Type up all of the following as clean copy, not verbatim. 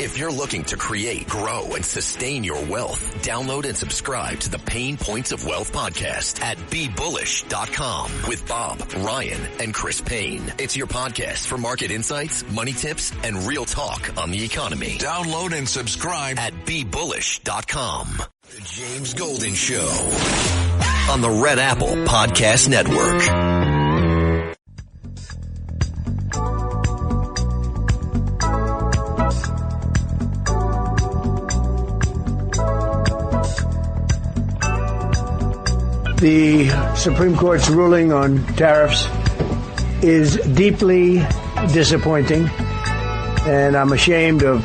If you're looking to create, grow, and sustain your wealth, download and subscribe to the Pain Points of Wealth podcast at BeBullish.com with Bob, Ryan, and Chris Payne. It's your podcast for market insights, money tips, and real talk on the economy. Download and subscribe at BeBullish.com. The James Golden Show on the Red Apple Podcast Network. The Supreme Court's ruling on tariffs is deeply disappointing, and I'm ashamed of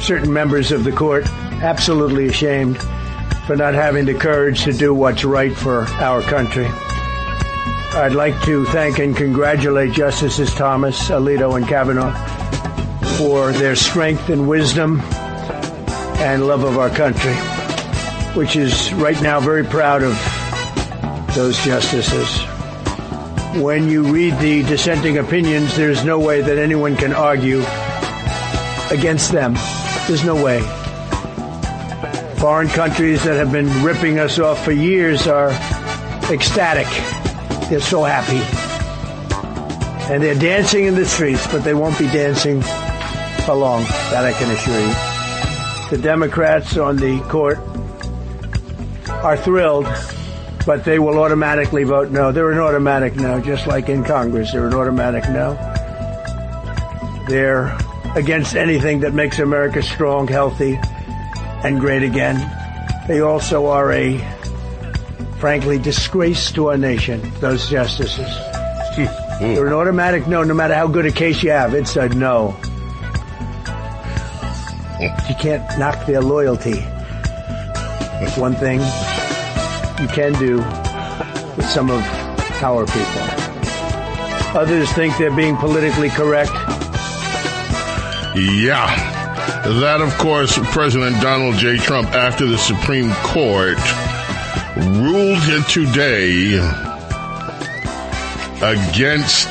certain members of the court, absolutely ashamed, for not having the courage to do what's right for our country. I'd like to thank and congratulate Justices Thomas, Alito, and Kavanaugh for their strength and wisdom and love of our country, which is right now very proud of those justices. When you read the dissenting opinions, there's no way that anyone can argue against them. There's no way. Foreign countries that have been ripping us off for years are ecstatic. They're so happy. And they're dancing in the streets, but they won't be dancing for long, that I can assure you. The Democrats on the court are thrilled, but they will automatically vote no. They're an automatic no, just like in Congress. They're an automatic no. They're against anything that makes America strong, healthy, and great again. They also are a, frankly, disgrace to our nation, those justices. They're an automatic no matter how good a case you have. It's a no. You can't knock their loyalty. It's one thing you can do with some of our people. Others think they're being politically correct. Yeah. That, of course, President Donald J. Trump, after the Supreme Court ruled today against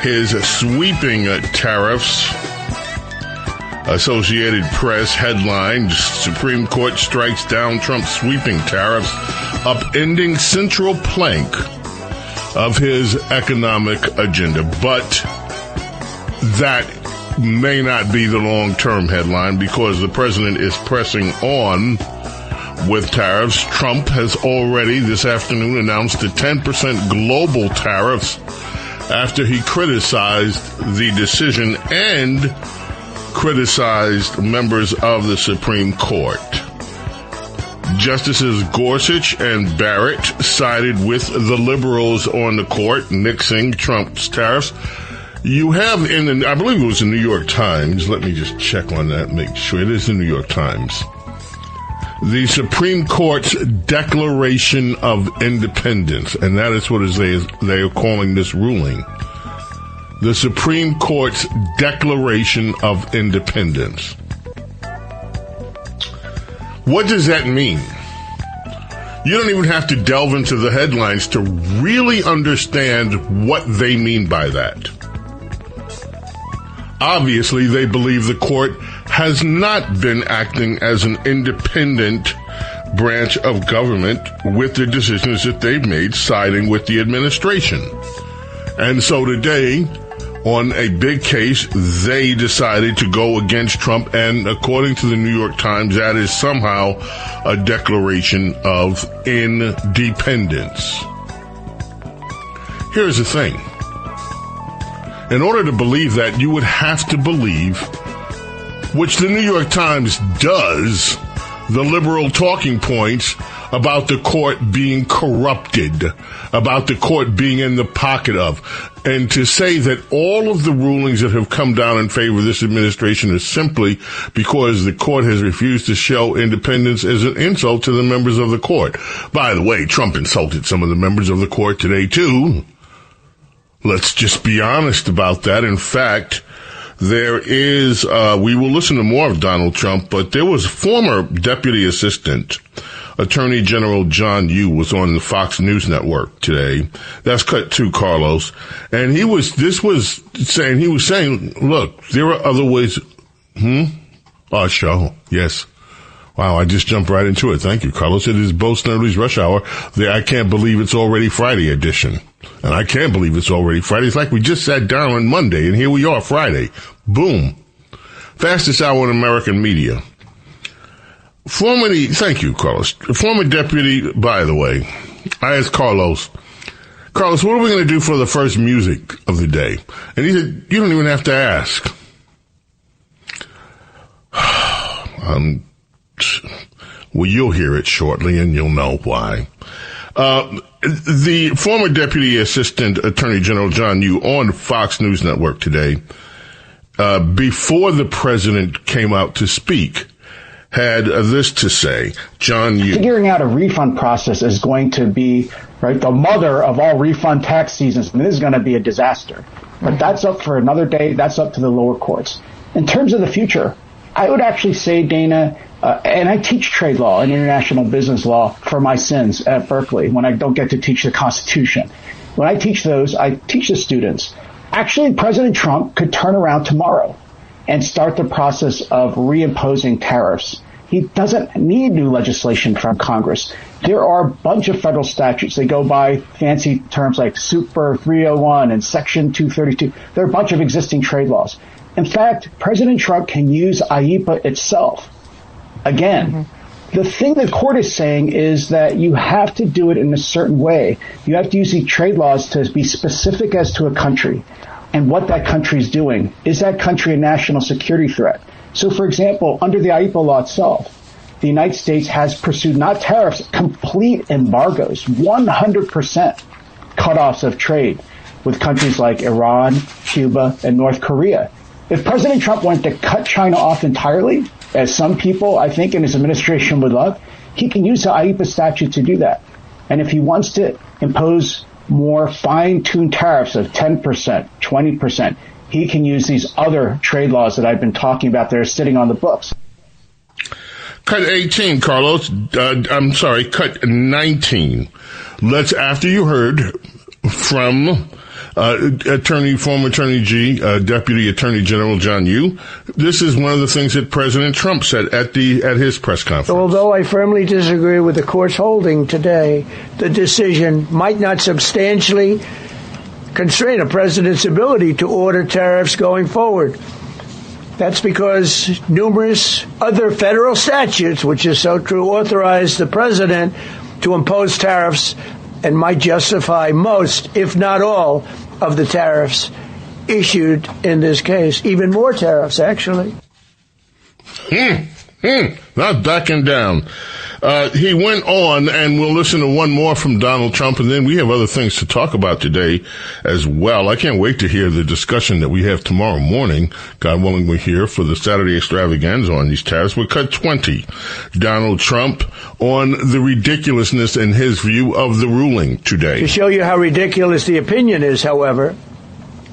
his sweeping tariffs. Associated Press headline, Supreme Court strikes down Trump's sweeping tariffs, upending central plank of his economic agenda. But that may not be the long-term headline because the president is pressing on with tariffs. Trump has already this afternoon announced the 10% global tariffs after he criticized the decision and criticized members of the Supreme Court. Justices Gorsuch and Barrett sided with the liberals on the court, nixing Trump's tariffs. You have I believe it was the New York Times, let me just check on that, make sure it is the New York Times. The Supreme Court's Declaration of Independence, and that is what they are calling this ruling. The Supreme Court's Declaration of Independence. What does that mean? You don't even have to delve into the headlines to really understand what they mean by that. Obviously, they believe the court has not been acting as an independent branch of government with the decisions that they've made, siding with the administration. And so today, on a big case, they decided to go against Trump, and according to the New York Times, that is somehow a declaration of independence. Here's the thing. In order to believe that, you would have to believe, which the New York Times does, the liberal talking points about the court being corrupted, about the court being in the pocket of. And to say that all of the rulings that have come down in favor of this administration is simply because the court has refused to show independence is an insult to the members of the court. By the way, Trump insulted some of the members of the court today, too. Let's just be honest about that. In fact, there is, we will listen to more of Donald Trump, but there was former Deputy Assistant Attorney General John Yoo was on the Fox News Network today. That's cut to Carlos. And he was saying, look, there are other ways Our show, yes. Wow, I just jumped right into it. Thank you, Carlos. It is Bo Snerdley's Rush Hour, the I Can't Believe It's Already Friday edition. And I can't believe it's already Friday. It's like we just sat down on Monday, and here we are, Friday. Boom. Fastest hour in American media. Thank you, Carlos. Former deputy, by the way, I asked Carlos, what are we going to do for the first music of the day? And he said, you don't even have to ask. Well, you'll hear it shortly, and you'll know why. The former Deputy Assistant Attorney General John Yoo on Fox News Network today, before the president came out to speak, had this to say. John Yoo. Figuring out a refund process is going to be, right, the mother of all refund tax seasons, and this is going to be a disaster. But that's up for another day. That's up to the lower courts. In terms of the future, I would actually say, Dana, and I teach trade law and international business law for my sins at Berkeley when I don't get to teach the Constitution. When I teach those, I teach the students. Actually, President Trump could turn around tomorrow and start the process of reimposing tariffs. He doesn't need new legislation from Congress. There are a bunch of federal statutes. They go by fancy terms like Super 301 and Section 232. There are a bunch of existing trade laws. In fact, President Trump can use IEEPA itself. Again, the thing the court is saying is that you have to do it in a certain way. You have to use these trade laws to be specific as to a country and what that country is doing. Is that country a national security threat? So, for example, under the IEEPA law itself, the United States has pursued not tariffs, complete embargoes, 100% cutoffs of trade with countries like Iran, Cuba, and North Korea. If President Trump wanted to cut China off entirely, as some people, I think, in his administration would love, he can use the IEEPA statute to do that. And if he wants to impose more fine-tuned tariffs of 10%, 20%, he can use these other trade laws that I've been talking about that are sitting on the books. Cut 18, Carlos. Cut 19. After you heard from former Attorney Deputy Attorney General John Yoo, this is one of the things that President Trump said at his press conference. Although I firmly disagree with the court's holding today, the decision might not substantially constrain a president's ability to order tariffs going forward. That's because numerous other federal statutes, which is so true, authorize the president to impose tariffs and might justify most, if not all, of the tariffs issued in this case. Even more tariffs, actually. Not backing down. He went on, and we'll listen to one more from Donald Trump, and then we have other things to talk about today as well. I can't wait to hear the discussion that we have tomorrow morning. God willing, we're here for the Saturday extravaganza on these tariffs. We'll cut 20. Donald Trump on the ridiculousness, in his view, of the ruling today. To show you how ridiculous the opinion is, however,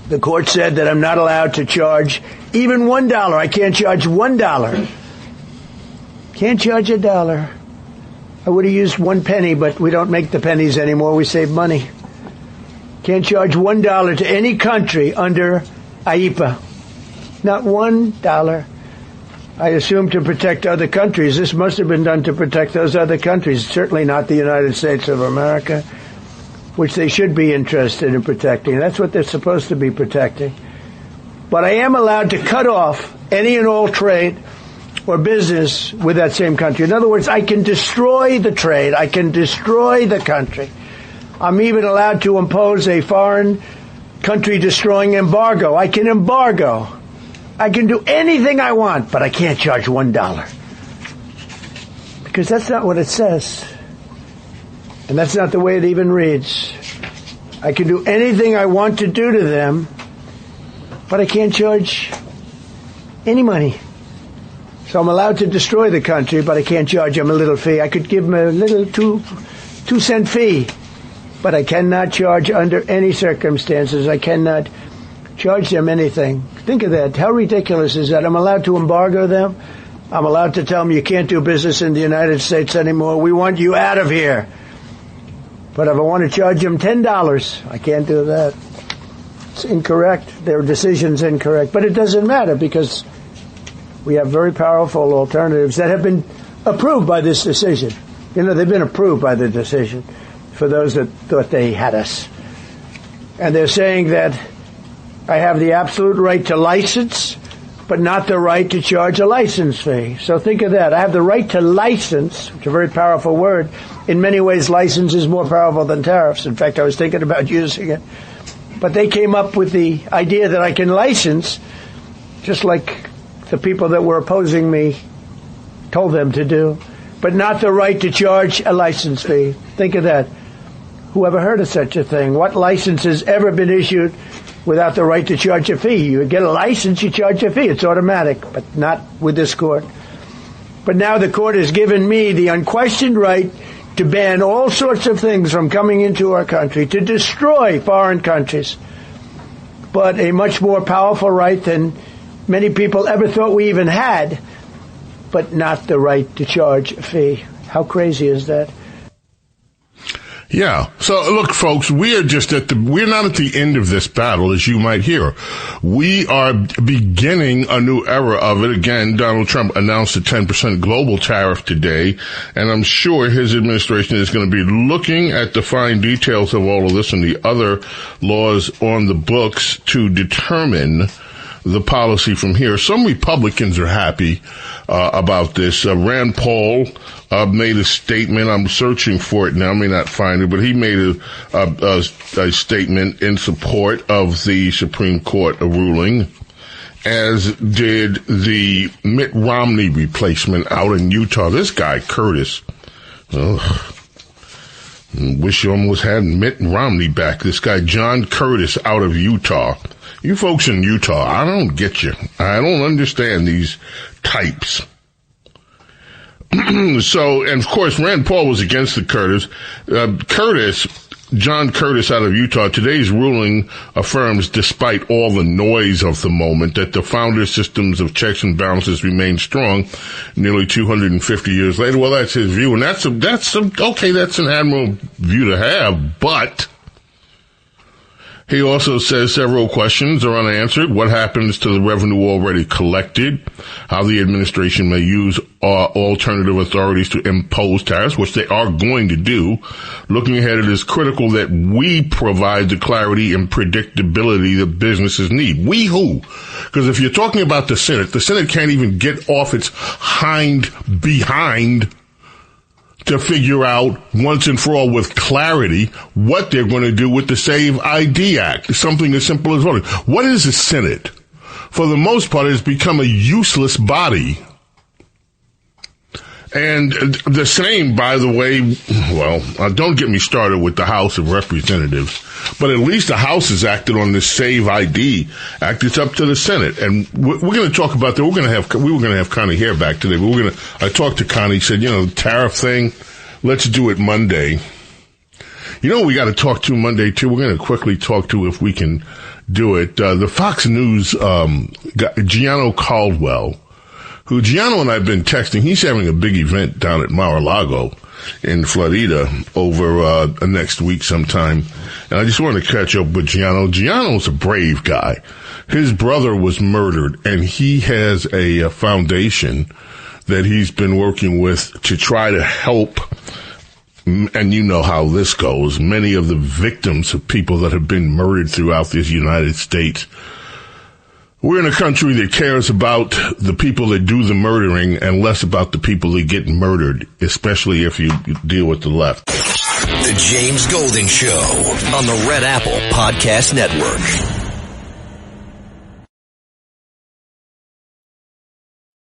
the court said that I'm not allowed to charge even $1. I can't charge $1. Can't charge $1. I would have used 1 penny, but we don't make the pennies anymore. We save money. Can't charge $1 to any country under IEEPA. Not $1. I assume to protect other countries. This must have been done to protect those other countries. Certainly not the United States of America, which they should be interested in protecting. That's what they're supposed to be protecting. But I am allowed to cut off any and all trade or business with that same country. In other words, I can destroy the trade. I can destroy the country. I'm even allowed to impose a foreign country destroying embargo. I can embargo. I can do anything I want, but I can't charge $1. Because that's not what it says. And that's not the way it even reads. I can do anything I want to do to them, but I can't charge any money. So I'm allowed to destroy the country, but I can't charge them a little fee. I could give them a little 2-cent fee, but I cannot charge under any circumstances. I cannot charge them anything. Think of that. How ridiculous is that? I'm allowed to embargo them. I'm allowed to tell them you can't do business in the United States anymore. We want you out of here. But if I want to charge them $10, I can't do that. It's incorrect. Their decision's incorrect. But it doesn't matter because We have very powerful alternatives that have been approved by this decision. You know, they've been approved by the decision for those that thought they had us. And they're saying that I have the absolute right to license, but not the right to charge a license fee. So think of that. I have the right to license, which is a very powerful word. In many ways, license is more powerful than tariffs. In fact, I was thinking about using it. But they came up with the idea that I can license, just like the people that were opposing me told them to do, but not the right to charge a license fee. Think of that. Who ever heard of such a thing? What license has ever been issued without the right to charge a fee? You get a license, you charge a fee. It's automatic, but not with this court. But now the court has given me the unquestioned right to ban all sorts of things from coming into our country, to destroy foreign countries. But a much more powerful right than many people ever thought we even had, but not the right to charge a fee. How crazy is that? Yeah. So look, folks, we're not at the end of this battle, as you might hear. We are beginning a new era of it. Again, Donald Trump announced a 10% global tariff today, and I'm sure his administration is going to be looking at the fine details of all of this and the other laws on the books to determine the policy from here. Some Republicans are happy about this. Rand Paul made a statement. I'm searching for it now. I may not find it, but he made a statement in support of the Supreme Court ruling, as did the Mitt Romney replacement out in Utah. This guy, Curtis. Wish you almost had Mitt Romney back. This guy, John Curtis, out of Utah. You folks in Utah, I don't get you. I don't understand these types. So, and of course, Rand Paul was against the Curtis. John Curtis out of Utah, today's ruling affirms, despite all the noise of the moment, that the founder systems of checks and balances remain strong nearly 250 years later. Well, that's his view, and that's an admirable view to have, but he also says several questions are unanswered. What happens to the revenue already collected? How the administration may use alternative authorities to impose tariffs, which they are going to do. Looking ahead, it is critical that we provide the clarity and predictability that businesses need. We who? Because if you're talking about the Senate can't even get off its behind to figure out once and for all with clarity what they're going to do with the SAVE ID Act. Something as simple as voting. What is the Senate? For the most part, it has become a useless body. And the same, by the way, well, don't get me started with the House of Representatives, but at least the House has acted on this SAVE ID Act. It's up to the Senate. And we're going to talk about that. We were going to have Connie Hare back today, but I talked to Connie, said, the tariff thing, let's do it Monday. We got to talk to Monday too. We're going to quickly talk to if we can do it. The Fox News, Gianno Caldwell, who Gianno and I have been texting. He's having a big event down at Mar-a-Lago in Florida over next week sometime. And I just wanted to catch up with Gianno. Gianno's a brave guy. His brother was murdered, and he has a foundation that he's been working with to try to help, and you know how this goes, many of the victims of people that have been murdered throughout this United States. We're in a country that cares about the people that do the murdering and less about the people that get murdered, especially if you deal with the left. The James Golding Show on the Red Apple Podcast Network.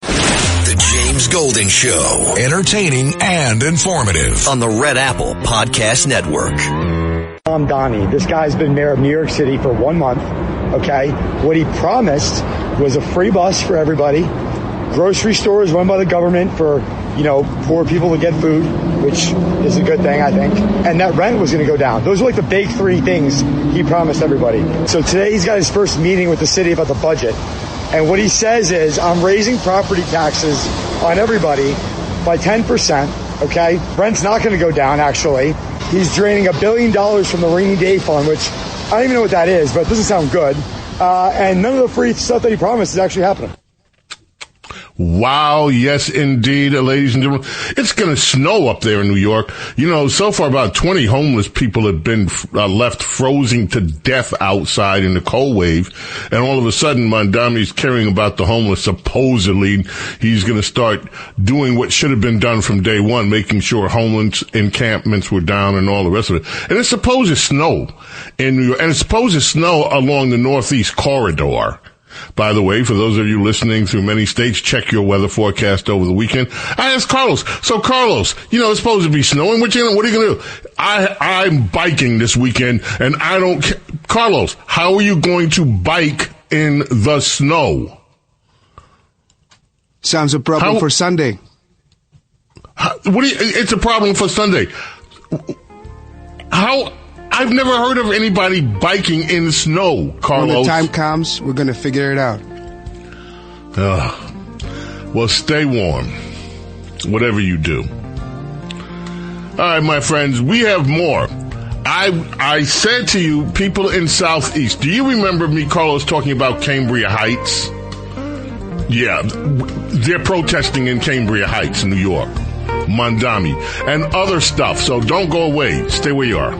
The James Golding Show. Entertaining and informative on the Red Apple Podcast Network. I'm Donnie. This guy's been mayor of New York City for 1 month. Okay. What he promised was a free bus for everybody, grocery stores run by the government for, poor people to get food, which is a good thing, I think. And that rent was going to go down. Those are like the big three things he promised everybody. So today he's got his first meeting with the city about the budget. And what he says is, I'm raising property taxes on everybody by 10%. Okay. Rent's not going to go down, actually. He's draining $1 billion from the rainy day fund, which I don't even know what that is, but it doesn't sound good. And none of the free stuff that he promised is actually happening. Wow, yes, indeed, ladies and gentlemen. It's going to snow up there in New York. You know, so far about 20 homeless people have been left frozen to death outside in the cold wave. And all of a sudden, Mondami's caring about the homeless. Supposedly, he's going to start doing what should have been done from day one, making sure homeless encampments were down and all the rest of it. And it's supposed to snow in New York. And it's supposed to snow along the Northeast Corridor. By the way, for those of you listening through many states, check your weather forecast over the weekend. I asked Carlos. So, Carlos, you know, it's supposed to be snowing. What are you going to do? I'm biking this weekend, and I don't care. Carlos, how are you going to bike in the snow? Sounds a problem for Sunday. It's a problem for Sunday. How? I've never heard of anybody biking in the snow, Carlos. When the time comes, we're going to figure it out. Well, stay warm, whatever you do. All right, my friends, we have more. I said to you, people in Southeast, do you remember me, Carlos, talking about Cambria Heights? Yeah, they're protesting in Cambria Heights, New York, Mondami, and other stuff. So don't go away. Stay where you are.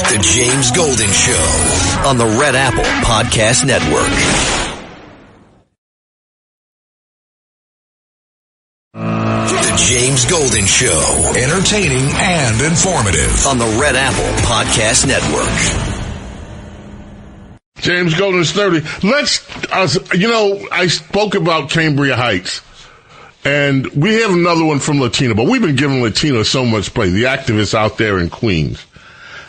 The James Golden Show on the Red Apple Podcast Network. The James Golden Show. Entertaining and informative on the Red Apple Podcast Network. James Golden Snerdley. I spoke about Cambria Heights. And we have another one from Latina, but we've been giving Latina so much play. The activists out there in Queens.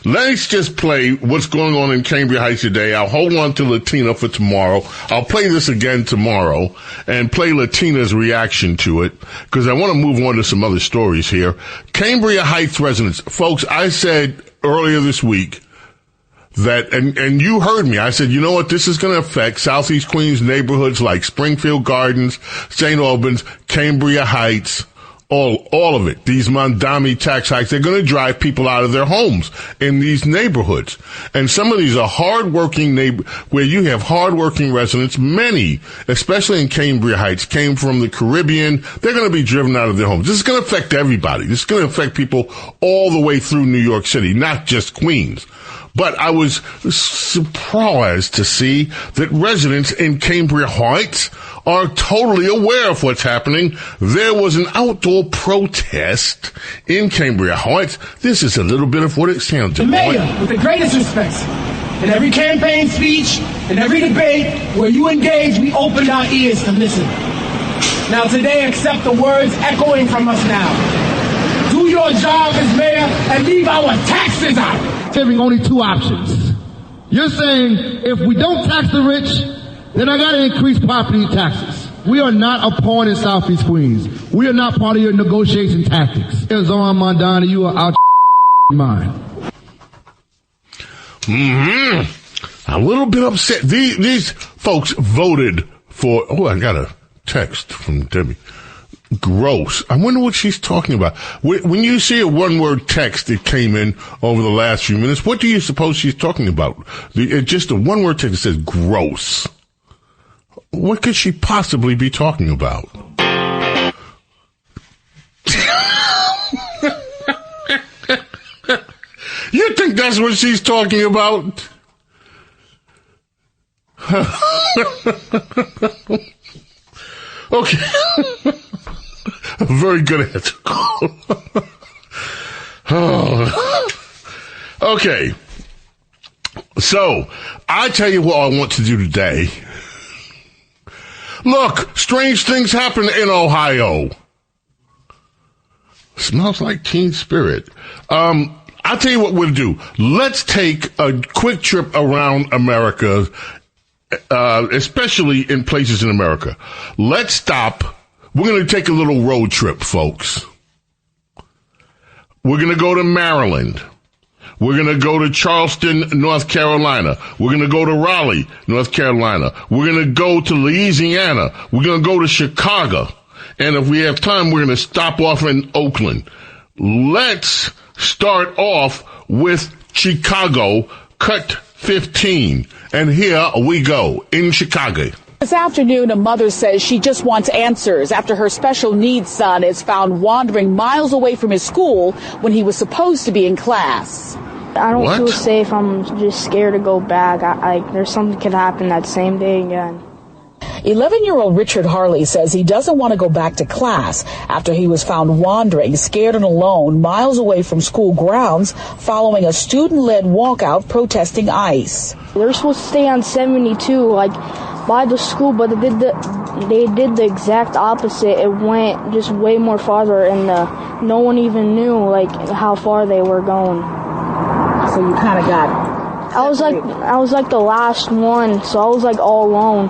Let's just play what's going on in Cambria Heights today. I'll hold on to Latina for tomorrow. I'll play this again tomorrow and play Latina's reaction to it because I want to move on to some other stories here. Cambria Heights residents. Folks, I said earlier this week that, and you heard me, I said, you know what, this is going to affect Southeast Queens neighborhoods like Springfield Gardens, St. Albans, Cambria Heights, all of it. These Mondami tax hikes, they're going to drive people out of their homes in these neighborhoods. And some of these are hardworking where you have hardworking residents. Many, especially in Cambria Heights, came from the Caribbean. They're going to be driven out of their homes. This is going to affect everybody. This is going to affect people all the way through New York City, not just Queens. But I was surprised to see that residents in Cambria Heights are totally aware of what's happening. There was an outdoor protest in Cambria Heights. This is a little bit of what it sounded like. The mayor, with the greatest respect, in every campaign speech, in every debate where you engage, we opened our ears to listen. Now today, accept the words echoing from us now. Do your job as mayor and leave our taxes out. Having only two options. You're saying if we don't tax the rich, then I gotta increase property taxes. We are not a pawn in Southeast Queens. We are not part of your negotiation tactics. Zoran Mondani, you are out your mind. A little bit upset. These folks voted for, I got a text from Debbie. Gross. I wonder what she's talking about. When you see a one-word text that came in over the last few minutes, what do you suppose she's talking about? Just a one-word text that says gross. What could she possibly be talking about? You think that's what she's talking about? Okay. Very good answer. Okay. So, I tell you what I want to do today. Look, strange things happen in Ohio. Smells like teen spirit. I'll tell you what we'll do. Let's take a quick trip around America, especially in places in America. Let's stop. We're going to take a little road trip, folks. We're going to go to Maryland. We're going to go to Charleston, North Carolina. We're going to go to Raleigh, North Carolina. We're going to go to Louisiana. We're going to go to Chicago. And if we have time, we're going to stop off in Oakland. Let's start off with Chicago, cut 15. And here we go in Chicago. This afternoon, a mother says she just wants answers after her special needs son is found wandering miles away from his school when he was supposed to be in class. I don't feel safe. I'm just scared to go back. There's something could happen that same day again. 11-year-old Richard Harley says he doesn't want to go back to class after he was found wandering, scared and alone, miles away from school grounds following a student-led walkout protesting ICE. They were supposed to stay on 72, by the school, but they did the exact opposite. It went just way more farther, and no one even knew, how far they were going. So you kind of got... I was like the last one, so I was all alone.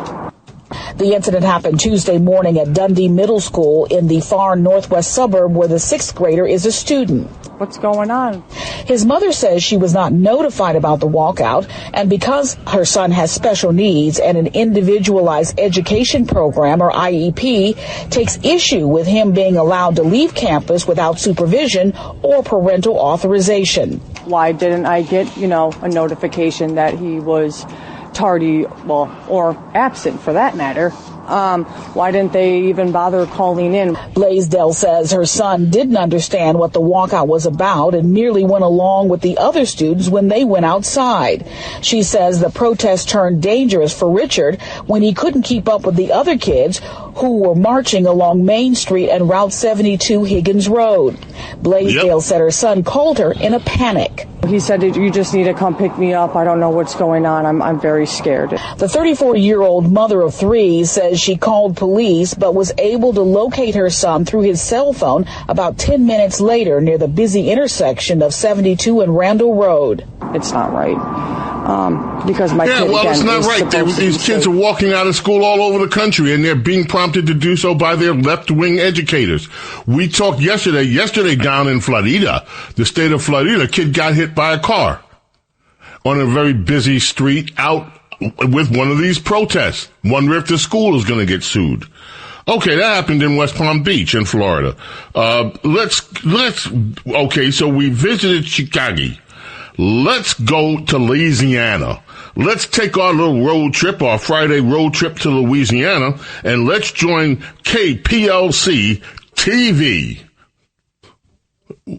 The incident happened Tuesday morning at Dundee Middle School in the far northwest suburb where the 6th grader is a student. What's going on? His mother says she was not notified about the walkout, and because her son has special needs and an individualized education program, or IEP, takes issue with him being allowed to leave campus without supervision or parental authorization. Why didn't I get, a notification that he was tardy, or absent for that matter? Why didn't they even bother calling in? Blaisdell says her son didn't understand what the walkout was about and merely went along with the other students when they went outside. She says the protest turned dangerous for Richard when he couldn't keep up with the other kids who were marching along Main Street and Route 72 Higgins Road. Blaisdell said her son called her in a panic. He said, you just need to come pick me up. I don't know what's going on. I'm very scared. The 34-year-old mother of 3 says she called police but was able to locate her son through his cell phone about 10 minutes later near the busy intersection of 72 and Randall Road. It's not right. Because my kid, it's not right. These kids are walking out of school all over the country, and they're being prompted to do so by their left-wing educators. We talked yesterday down in Florida, the state of Florida, a kid got hit by a car on a very busy street out with one of these protests. Wonder if the school is going to get sued. Okay, that happened in West Palm Beach in Florida. So we visited Chicago. Let's go to Louisiana. Let's take our little road trip, our Friday road trip to Louisiana, and let's join KPLC TV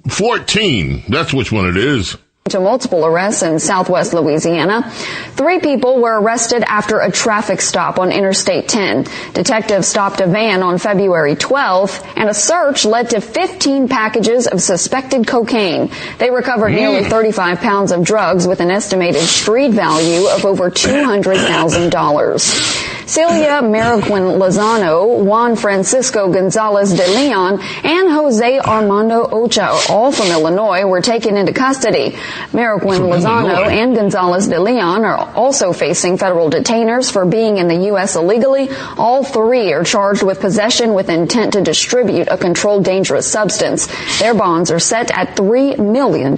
14. That's which one it is. To multiple arrests in southwest Louisiana. 3 people were arrested after a traffic stop on Interstate 10. Detectives stopped a van on February 12th, and a search led to 15 packages of suspected cocaine. They recovered nearly 35 pounds of drugs with an estimated street value of over $200,000. Celia Mariquin Lozano, Juan Francisco Gonzalez de Leon, and Jose Armando Ocha, all from Illinois, were taken into custody. Mariquin Lozano and Gonzalez de Leon are also facing federal detainers for being in the U.S. illegally. All 3 are charged with possession with intent to distribute a controlled dangerous substance. Their bonds are set at $3 million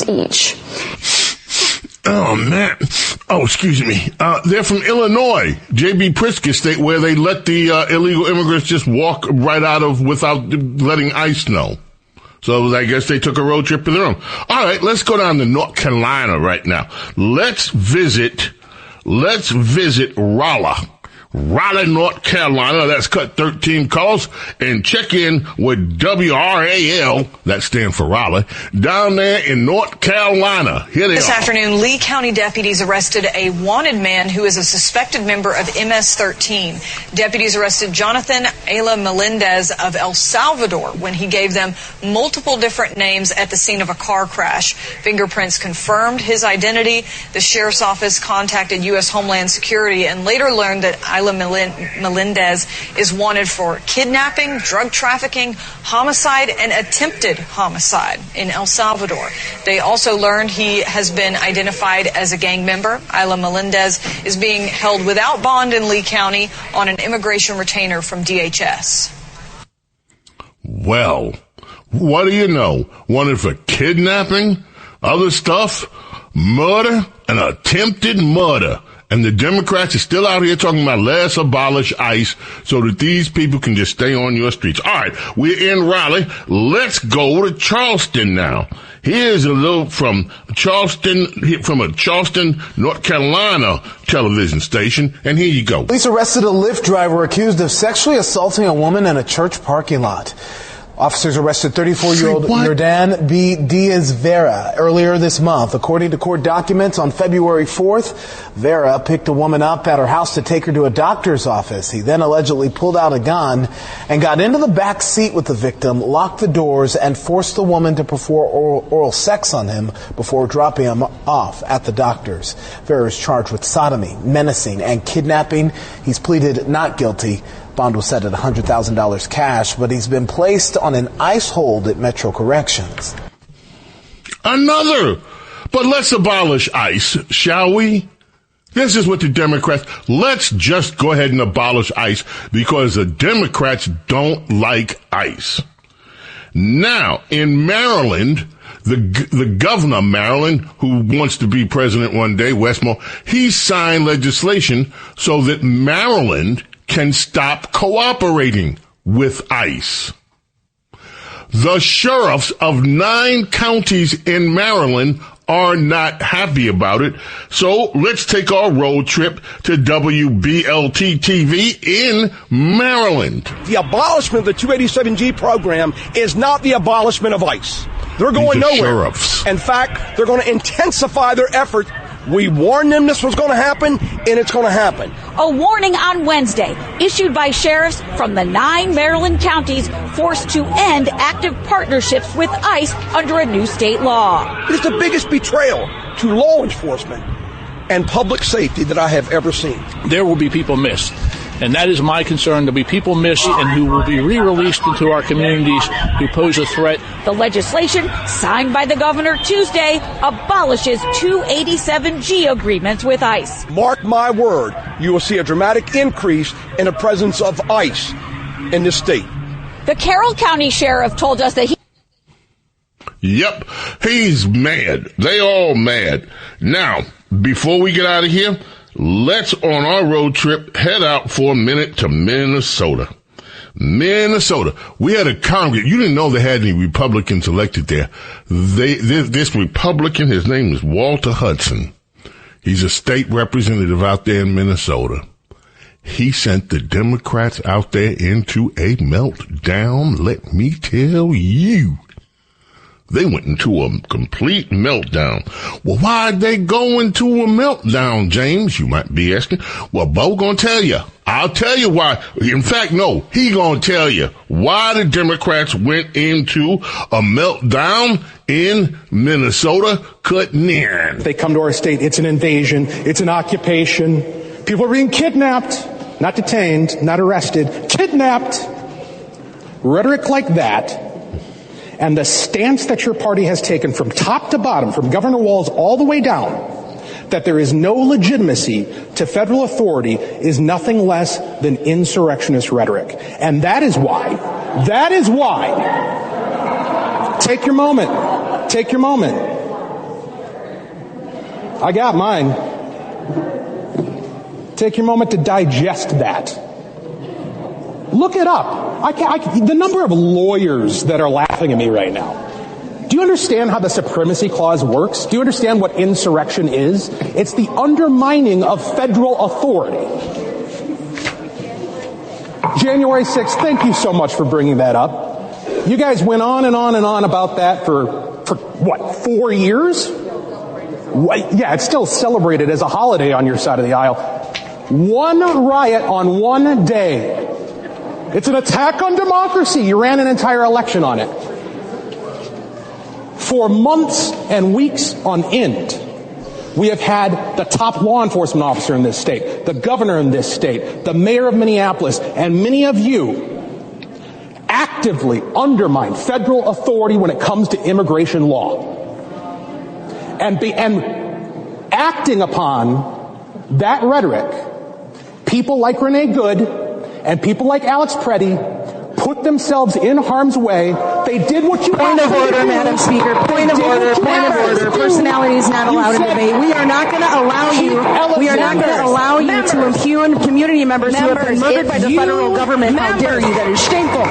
each. Oh, man. Oh, excuse me. They're from Illinois, J.B. Pritzker State, where they let the illegal immigrants just walk right out of without letting ICE know. So I guess they took a road trip of their own. All right, let's go down to North Carolina right now. Let's visit Raleigh, North Carolina. That's cut 13 calls, and check in with WRAL, that stands for Raleigh, down there in North Carolina. Here they are. This afternoon, Lee County deputies arrested a wanted man who is a suspected member of MS-13. Deputies arrested Jonathan Ayla Melendez of El Salvador when he gave them multiple different names at the scene of a car crash. Fingerprints confirmed his identity. The sheriff's office contacted U.S. Homeland Security and later learned that Ayla Melendez is wanted for kidnapping, drug trafficking, homicide, and attempted homicide in El Salvador. They also learned he has been identified as a gang member. Ayla Melendez is being held without bond in Lee County on an immigration retainer from DHS. Well, what do you know? Wanted for kidnapping, other stuff, murder, and attempted murder And the Democrats are still out here talking about let's abolish ICE so that these people can just stay on your streets. All right, we're in Raleigh. Let's go to Charleston now. Here's a little from a Charleston, North Carolina television station, and here you go. Police arrested a Lyft driver accused of sexually assaulting a woman in a church parking lot. Officers arrested 34-year-old Yordan B. Diaz-Vera earlier this month. According to court documents, on February 4th, Vera picked a woman up at her house to take her to a doctor's office. He then allegedly pulled out a gun and got into the back seat with the victim, locked the doors, and forced the woman to perform oral sex on him before dropping him off at the doctor's. Vera is charged with sodomy, menacing, and kidnapping. He's pleaded not guilty. Bond was set at $100,000 cash, but he's been placed on an ICE hold at Metro Corrections. Another. But let's abolish ICE, shall we? This is what the Democrats, let's just go ahead and abolish ICE because the Democrats don't like ICE. Now, in Maryland, the governor of Maryland, who wants to be president one day, Westmore, he signed legislation so that Maryland can stop cooperating with ICE. The sheriffs of 9 counties in Maryland are not happy about it. So let's take our road trip to WBLT TV in Maryland. The abolishment of the 287G program is not the abolishment of ICE. They're going nowhere. Sheriffs. In fact, they're going to intensify their effort. We warned them this was going to happen, and it's going to happen. A warning on Wednesday issued by sheriffs from the 9 Maryland counties forced to end active partnerships with ICE under a new state law. It is the biggest betrayal to law enforcement and public safety that I have ever seen. There will be people missed. And that is my concern. There'll be people missed and who will be re-released into our communities who pose a threat. The legislation signed by the governor Tuesday abolishes 287G agreements with ICE. Mark my word, you will see a dramatic increase in the presence of ICE in this state. The Carroll County Sheriff told us that he... Yep, he's mad. They all mad. Now, before we get out of here, let's, on our road trip, head out for a minute to Minnesota. Minnesota. We had a Congress. You didn't know they had any Republicans elected there. This Republican, his name is Walter Hudson. He's a state representative out there in Minnesota. He sent the Democrats out there into a meltdown, let me tell you. They went into a complete meltdown. Well, why'd they go into a meltdown, James? You might be asking. Well, Bo gonna tell you. I'll tell you why. In fact, no, he gonna tell you why the Democrats went into a meltdown in Minnesota. Cutting in. They come to our state. It's an invasion. It's an occupation. People are being kidnapped, not detained, not arrested, kidnapped. Rhetoric like that. And the stance that your party has taken from top to bottom, from Governor Walz all the way down, that there is no legitimacy to federal authority is nothing less than insurrectionist rhetoric. And that is why, take your moment, I got mine. Take your moment to digest that. Look it up. The number of lawyers that are laughing at me right now. Do you understand how the Supremacy Clause works? Do you understand what insurrection is? It's the undermining of federal authority. January 6th, thank you so much for bringing that up. You guys went on and on and on about that for what, 4 years? Yeah, it's still celebrated as a holiday on your side of the aisle. One riot on one day. It's an attack on democracy. You ran an entire election on it. For months and weeks on end, we have had the top law enforcement officer in this state, the governor in this state, the mayor of Minneapolis, and many of you actively undermine federal authority when it comes to immigration law. And acting upon that rhetoric, people like Renee Good and people like Alex Preddy put themselves in harm's way. They did what you Point of order, Madam Speaker. Point of order. Personality is not allowed in debate. We are not going to allow you. We are not going to allow you to impugn community members who have been murdered by the federal government. How dare you? That is shameful.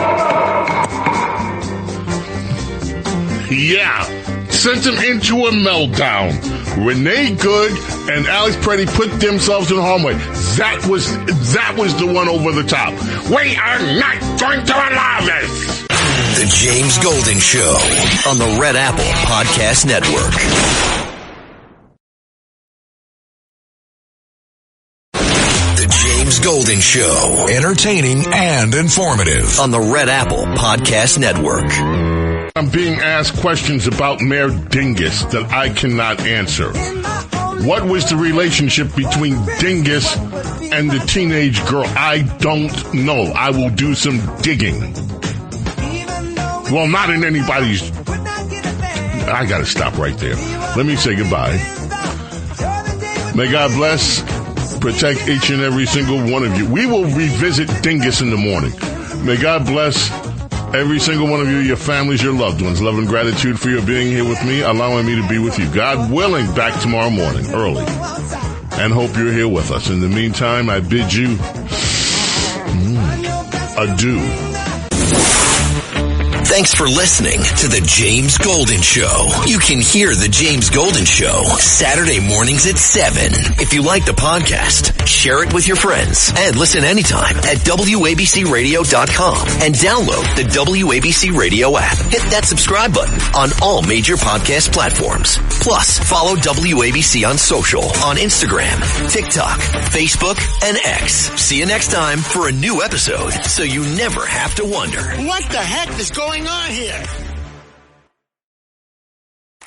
Yeah, sent him into a meltdown. Renee Good and Alex Preddy put themselves in harm's way. That was the one over the top. We are not going to allow this. The James Golden Show on the Red Apple Podcast Network. The James Golden Show. Entertaining and informative on the Red Apple Podcast Network. I'm being asked questions about Mayor Dingus that I cannot answer. What was the relationship between Dingus and the teenage girl? I don't know. I will do some digging. Well, not in anybody's... I gotta stop right there. Let me say goodbye. May God bless, protect each and every single one of you. We will revisit Dingus in the morning. May God bless every single one of you, your families, your loved ones. Love and gratitude for your being here with me, allowing me to be with you. God willing, back tomorrow morning, early. And hope you're here with us. In the meantime, I bid you adieu. Thanks for listening to The James Golden Show. You can hear The James Golden Show Saturday mornings at 7. If you like the podcast, share it with your friends and listen anytime at WABCRadio.com and download the WABC Radio app. Hit that subscribe button on all major podcast platforms. Plus, follow WABC on social on Instagram, TikTok, Facebook, and X. See you next time for a new episode so you never have to wonder. What the heck is going on here?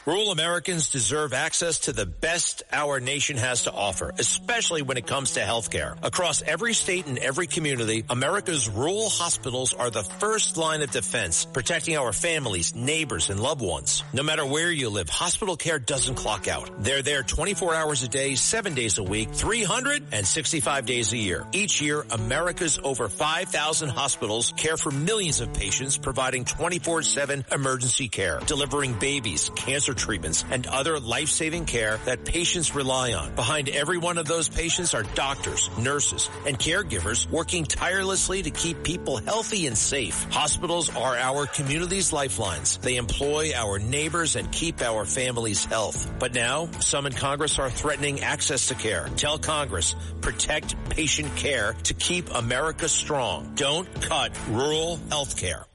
Rural Americans deserve access to the best our nation has to offer, especially when it comes to healthcare. Across every state and every community, America's rural hospitals are the first line of defense, protecting our families, neighbors, and loved ones. No matter where you live, hospital care doesn't clock out. They're there 24 hours a day, 7 days a week, 365 days a year. Each year, America's over 5,000 hospitals care for millions of patients, providing 24/7 emergency care, delivering babies, cancer treatments, and other life-saving care that patients rely on. Behind every one of those patients are doctors, nurses, and caregivers working tirelessly to keep people healthy and safe. Hospitals are our community's lifelines. They employ our neighbors and keep our families' health. But now, some in Congress are threatening access to care. Tell Congress, protect patient care to keep America strong. Don't cut rural health care.